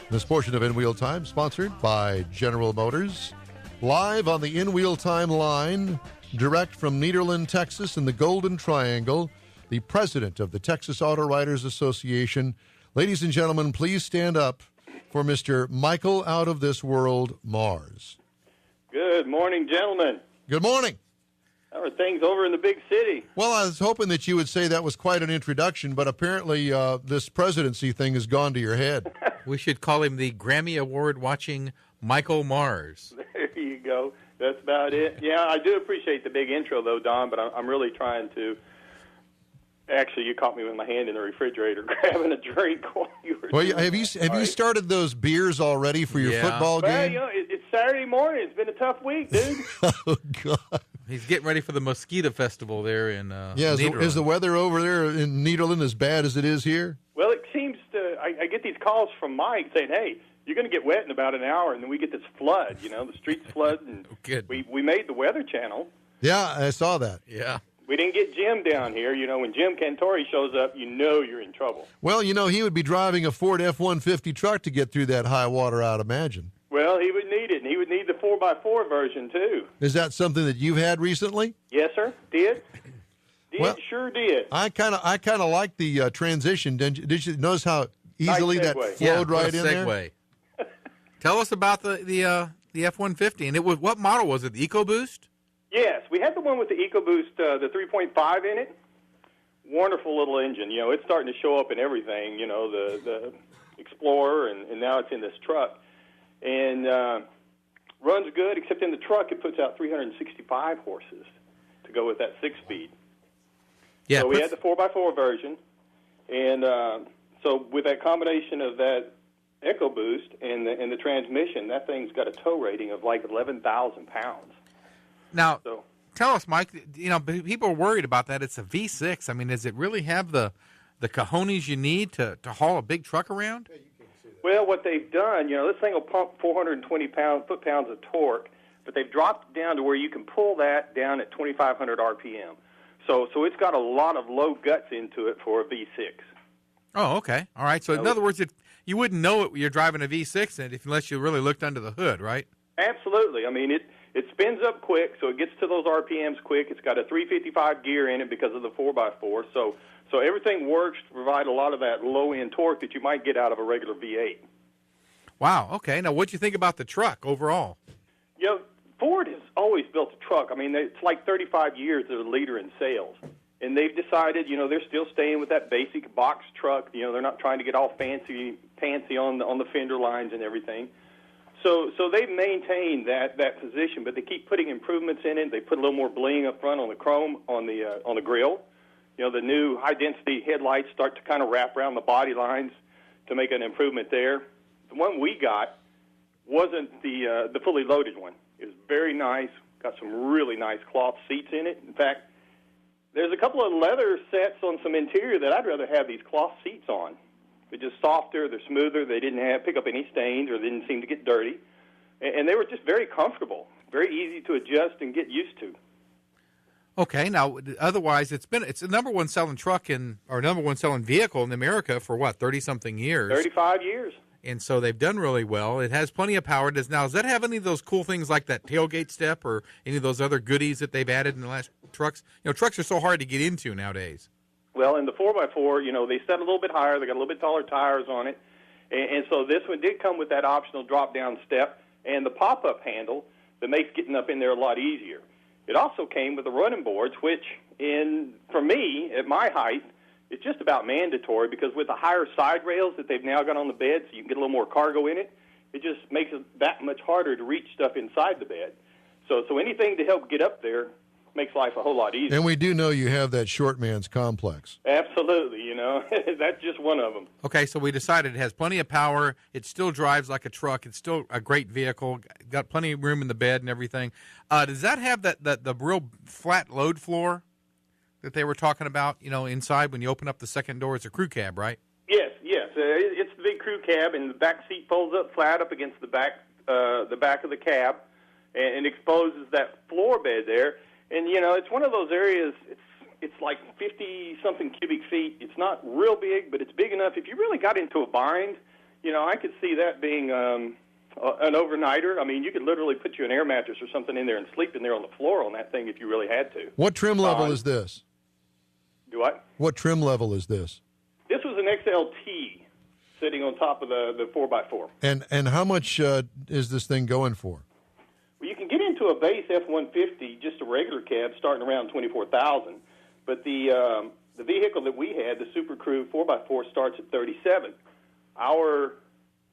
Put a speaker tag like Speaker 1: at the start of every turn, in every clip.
Speaker 1: This portion of In Wheel Time sponsored by General Motors. Live on the In Wheel Time line, direct from Nederland, Texas, in the Golden Triangle, the president of the Texas Auto Writers Association. Ladies and gentlemen, please stand up for Mr. Michael Out of This World Mars.
Speaker 2: Good morning, gentlemen.
Speaker 1: Good morning.
Speaker 2: How are things over in the big city?
Speaker 1: Well, I was hoping that you would say that was quite an introduction, but apparently this presidency thing has gone to your head.
Speaker 3: We should call him the Grammy Award-watching Michael Mars.
Speaker 2: There you go. That's about it. Yeah, I do appreciate the big intro, though, Don, but I'm really trying to... Actually, you caught me with my hand in the refrigerator grabbing a drink while you were...
Speaker 1: Well, have you started those beers already for your football game?
Speaker 2: Well, you know, it's Saturday morning. It's been a tough week, dude.
Speaker 1: Oh, God.
Speaker 3: He's getting ready for the Mosquito Festival there in
Speaker 1: Nederland. Is the weather over there in Nederland as bad as it is here?
Speaker 2: Well, it seems to... I get these calls from Mike saying, hey, you're going to get wet in about an hour, and then we get this flood, you know, the streets flood. And we made the Weather Channel.
Speaker 1: Yeah, I saw that.
Speaker 3: Yeah.
Speaker 2: We didn't get Jim down here. You know, when Jim Cantori shows up, you know you're in trouble.
Speaker 1: Well, you know, he would be driving a Ford F-150 truck to get through that high water, I'd imagine.
Speaker 2: Well, he would need it, and he would need the 4x4 version, too.
Speaker 1: Is that something that you've had recently?
Speaker 2: Yes, sir. Sure did.
Speaker 1: I kind of like the transition. Did you notice how easily
Speaker 2: nice
Speaker 1: that flowed right in there?
Speaker 3: Tell us about the F-150. And what model was it, the EcoBoost?
Speaker 2: Yes, we had the one with the EcoBoost, the 3.5 in it. Wonderful little engine. You know, it's starting to show up in everything, you know, the Explorer, and now it's in this truck. And runs good, except in the truck it puts out 365 horses to go with that 6-speed.
Speaker 3: Yeah,
Speaker 2: so we had the 4x4 version. And so with that combination of that EcoBoost and the transmission, that thing's got a tow rating of like 11,000 pounds.
Speaker 3: Now, tell us, Mike, you know, people are worried about that. It's a V6. I mean, does it really have the cojones you need to haul a big truck around?
Speaker 2: Well, what they've done, you know, this thing will pump 420 foot-pounds of torque, but they've dropped it down to where you can pull that down at 2,500 RPM. So it's got a lot of low guts into it for a V6.
Speaker 3: Oh, okay. All right. So in other words, you wouldn't know you're driving a V6 unless you really looked under the hood, right?
Speaker 2: Absolutely. I mean, it spins up quick, so it gets to those RPMs quick. It's got a 355 gear in it because of the 4x4. So everything works to provide a lot of that low-end torque that you might get out of a regular V8.
Speaker 3: Wow. Okay. Now, what do you think about the truck overall?
Speaker 2: You know, Ford has always built a truck. I mean, it's like 35 years they're the leader in sales. And they've decided, you know, they're still staying with that basic box truck. You know, they're not trying to get all fancy on the fender lines and everything. So they've maintained that position, but they keep putting improvements in it. They put a little more bling up front on the chrome on the grill. You know, the new high-density headlights start to kind of wrap around the body lines to make an improvement there. The one we got wasn't the fully loaded one. It was very nice, got some really nice cloth seats in it. In fact, there's a couple of leather sets on some interior that I'd rather have these cloth seats on. They're just softer, they're smoother, they didn't pick up any stains or didn't seem to get dirty. And they were just very comfortable, very easy to adjust and get used to.
Speaker 3: Okay, now otherwise it's the number one selling truck or number one selling vehicle in America for what, 30-something years?
Speaker 2: 35 years.
Speaker 3: And so they've done really well. It has plenty of power. Does that have any of those cool things like that tailgate step or any of those other goodies that they've added in the last trucks? You know, trucks are so hard to get into nowadays.
Speaker 2: Well, in the 4x4, you know, they set a little bit higher. They got a little bit taller tires on it. And so this one did come with that optional drop-down step and the pop-up handle that makes getting up in there a lot easier. It also came with the running boards, which, for me, at my height, it's just about mandatory because with the higher side rails that they've now got on the bed so you can get a little more cargo in it, it just makes it that much harder to reach stuff inside the bed. So anything to help get up there makes life a whole lot easier.
Speaker 1: And we do know you have that short man's complex.
Speaker 2: Absolutely, you know. That's just one of them.
Speaker 3: Okay, so we decided it has plenty of power. It still drives like a truck. It's still a great vehicle. Got plenty of room in the bed and everything. Does that have the real flat load floor that they were talking about, you know, inside when you open up the second door? It's a crew cab, right?
Speaker 2: Yes. It's the big crew cab, and the back seat folds up flat up against the back of the cab and exposes that floor bed there. And, you know, it's one of those areas, it's like 50-something cubic feet. It's not real big, but it's big enough. If you really got into a bind, I could see that being an overnighter. I mean, you could literally put you an air mattress or something in there and sleep in there on the floor on that thing if you really had to.
Speaker 1: What trim level is this?
Speaker 2: Do what?
Speaker 1: What trim level is this?
Speaker 2: This was an XLT sitting on top of the 4x4.
Speaker 1: And how much is this thing going for?
Speaker 2: Well, you can get into a base F-150, just a regular cab, starting around $24,000. But the vehicle that we had, the Super Crew 4x4, starts at $37,000. Our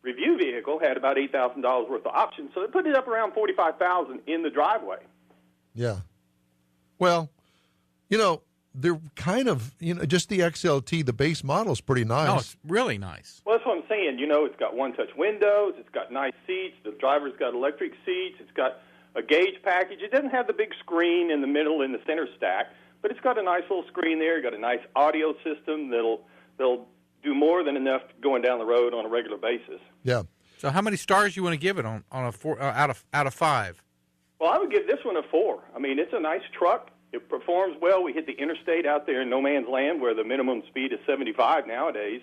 Speaker 2: review vehicle had about $8,000 worth of options, so it put it up around $45,000 in the driveway.
Speaker 1: Yeah. Well, they're kind of, just the XLT, the base model is pretty nice.
Speaker 3: No, it's really nice.
Speaker 2: Well, that's what I'm saying. It's got one-touch windows. It's got nice seats. The driver's got electric seats. It's got a gauge package. It doesn't have the big screen in the middle in the center stack, but it's got a nice little screen there. It's got a nice audio system that'll do more than enough going down the road on a regular basis.
Speaker 1: Yeah.
Speaker 3: So how many stars you want to give it on a 4 out of 5?
Speaker 2: Well, I would give this one a 4. I mean, it's a nice truck. It performs well. We hit the interstate out there in no man's land where the minimum speed is 75 nowadays,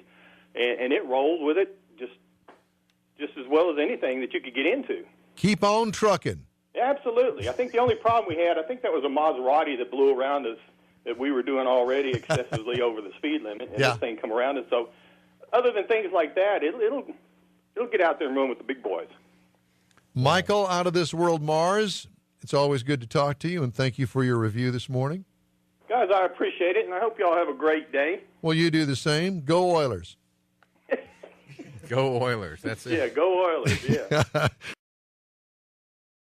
Speaker 2: and it rolls with it just as well as anything that you could get into.
Speaker 1: Keep on trucking.
Speaker 2: Absolutely. I think the only problem we had, I think that was a Maserati that blew around us that we were doing already excessively over the speed limit, and this thing come around us. So other than things like that, it'll get out there and run with the big boys.
Speaker 1: Michael, out of this world Mars, it's always good to talk to you, and thank you for your review this morning.
Speaker 2: Guys, I appreciate it, and I hope you all have a great day.
Speaker 1: Well, you do the same. Go Oilers.
Speaker 3: Go Oilers. That's it.
Speaker 2: Yeah, go Oilers, yeah.